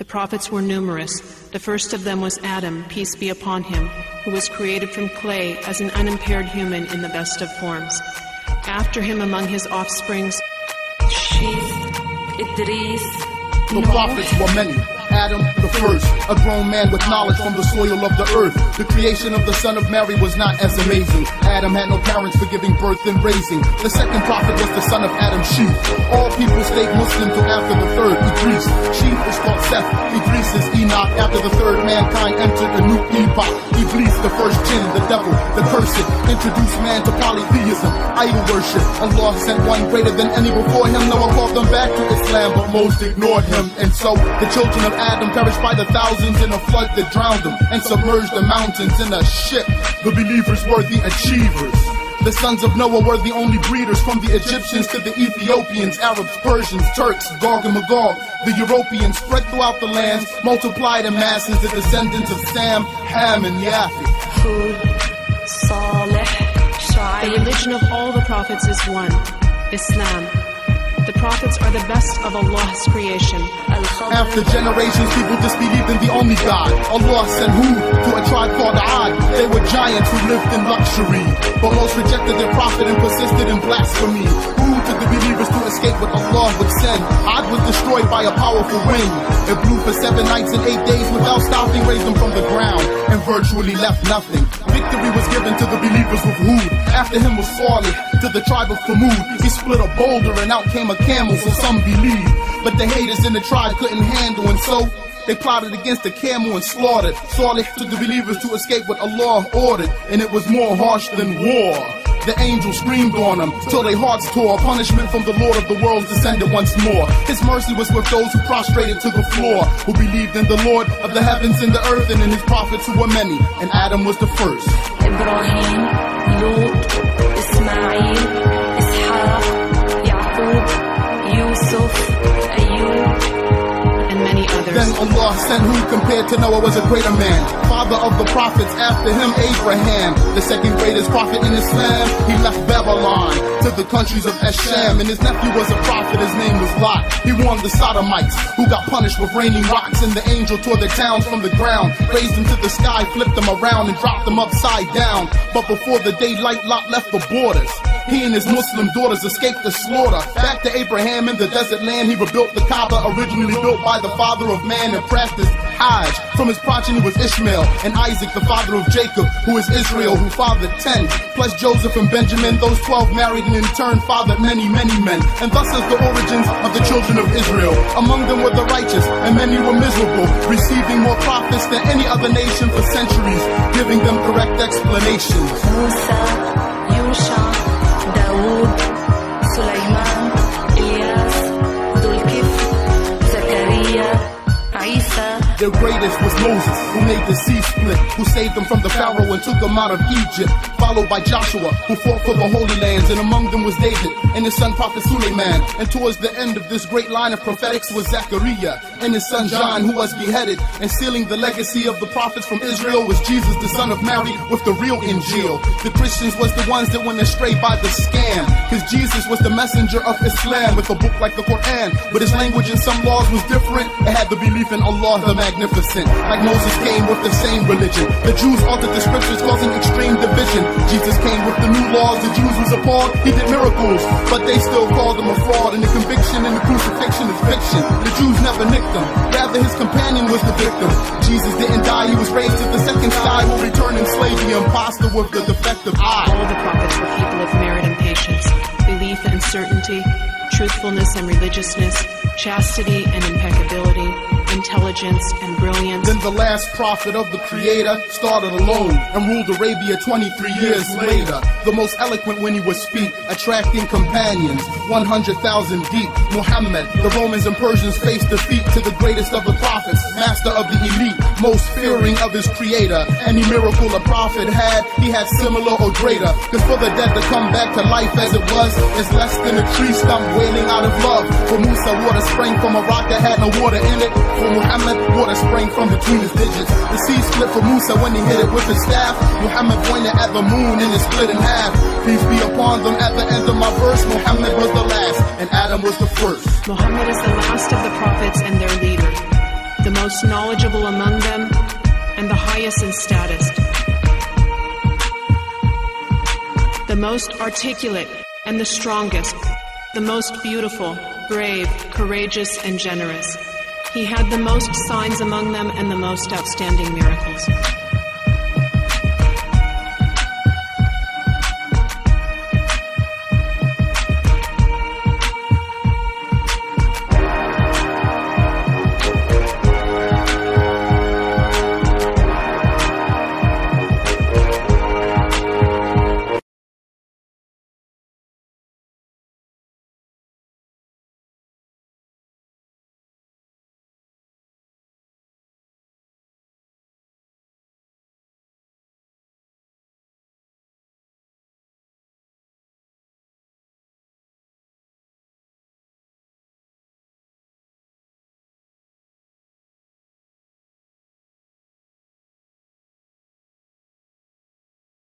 The prophets were numerous. The first of them was Adam, peace be upon him, who was created from clay as an unimpaired human in the best of forms. After him among his offsprings, the prophets were many. Adam, the first, a grown man with knowledge from the soil of the earth. The creation of the son of Mary was not as amazing. Adam had no parents for giving birth and raising. The second prophet was the son of Adam, Sheep. All people stayed Muslim till after the third, Idris. Sheep is called Seth, Idris is Enoch. After the third, mankind entered a new epoch. Iblis, the first jinn, the devil, the cursed, introduced man to polytheism, idol worship. Allah sent one greater than any before him. Noah called them back to Islam, but most ignored him. And so the children of Adam perished by the thousands in a flood that drowned them and submerged the mountains in a ship. The believers were the achievers. The sons of Noah were the only breeders, from the Egyptians to the Ethiopians, Arabs, Persians, Turks, Gog and Magog. The Europeans spread throughout the lands, multiplied in masses, the descendants of Sam, Ham, and Yafeth. The religion of all the prophets is one, Islam. The prophets are the best of Allah's creation. After generations, people disbelieved in the only God. Allah sent Hud to a tribe called Ad. They were giants who lived in luxury, but most rejected their prophet and persisted in blasphemy. Hud took the believers to escape what Allah would send. Ad was destroyed by a powerful wind. It blew for 7 nights and 8 days without stopping, raised them from the ground, and virtually left nothing. Victory was given to the believers with Hud. After him was Salih to the tribe of Thamud. He split a boulder and out came a camel, so some believe. But the haters in the tribe couldn't handle, and so they plotted against the camel and slaughtered. Salih took the believers to escape what Allah ordered, and it was more harsh than war. The angel screamed on them till their hearts tore. Punishment from the Lord of the worlds descended once more. His mercy was with those who prostrated to the floor, who believed in the Lord of the heavens and the earth, and in his prophets who were many, and Adam was the first. Ibrahim, Lut, Ismail, Ishaq, Yaqub, Yusuf, Ayub, and many others. Then Allah sent Hud compared to Noah was a greater man, father of the prophets. After him Abraham, the second greatest prophet in Islam. He left Babylon to the countries of Asham, and his nephew was a prophet. His name was Lot. He warned the Sodomites, who got punished with raining rocks, and the angel tore their towns from the ground, raised them to the sky, flipped them around and dropped them upside down. But before the daylight, Lot left the borders. He and his Muslim daughters escaped the slaughter. Back to Abraham in the desert land, he rebuilt the Kaaba, originally built by the father of man, and practiced Hajj. From his progeny was Ishmael and Isaac, the father of Jacob, who is Israel, who fathered 10. Plus Joseph and Benjamin, those 12 married and in turn fathered many, many men. And thus is the origins of the children of Israel. Among them were the righteous, and many were miserable, receiving more prophets than any other nation for centuries, giving them correct explanations. Musa, Yusha, Dawood, Sulaiman, Ilyas, Dhul-Kifl, Zakaria, Isa. Their greatest was Moses, who made the sea split, who saved them from the Pharaoh and took them out of Egypt, followed by Joshua, who fought for the Holy Lands, and among them was David and his son prophet Suleiman. And towards the end of this great line of prophetics was Zechariah and his son John, who was beheaded. And sealing the legacy of the prophets from Israel was Jesus, the son of Mary, with the real Injil. The Christians was the ones that went astray by the scam, cause Jesus was the messenger of Islam with a book like the Quran, but his language and some laws was different. It had the belief in Allah the Magnificent. Like Moses came with the same religion, the Jews altered the scriptures, causing extreme division. Jesus came with the new laws, the Jews was appalled. He did miracles, but they still called him a fraud. And the conviction in the crucifixion is fiction. The Jews never nicked him, rather his companion was the victim. Jesus didn't die, he was raised to the second sky, will return and slay the imposter with the defective eye. All the prophets were people of merit and patience, belief and certainty, truthfulness and religiousness, chastity and impeccability, intelligence and brilliance. Then the last prophet of the Creator started alone and ruled Arabia 23 years later. The most eloquent when he would speak, attracting companions 100,000 deep. Muhammad, the Romans and Persians faced defeat to the greatest of the prophets, master of the elite, most fearing of his Creator. Any miracle a prophet had, he had similar or greater. Cause for the dead to come back to life as it was is less than a tree stump wailing out of love. For Musa, water sprang from a rock that had no water in it. For Muhammad, water sprang from between his digits. The sea split for Musa when he hit it with his staff. Muhammad pointed at the moon and it split in half. Peace be upon them. At the end of my verse, Muhammad was the last and Adam was the first. Muhammad is the last of the prophets and their leader. The the most knowledgeable among them, and the highest in status, the most articulate and the strongest, the most beautiful, brave, courageous, and generous. He had the most signs among them and the most outstanding miracles.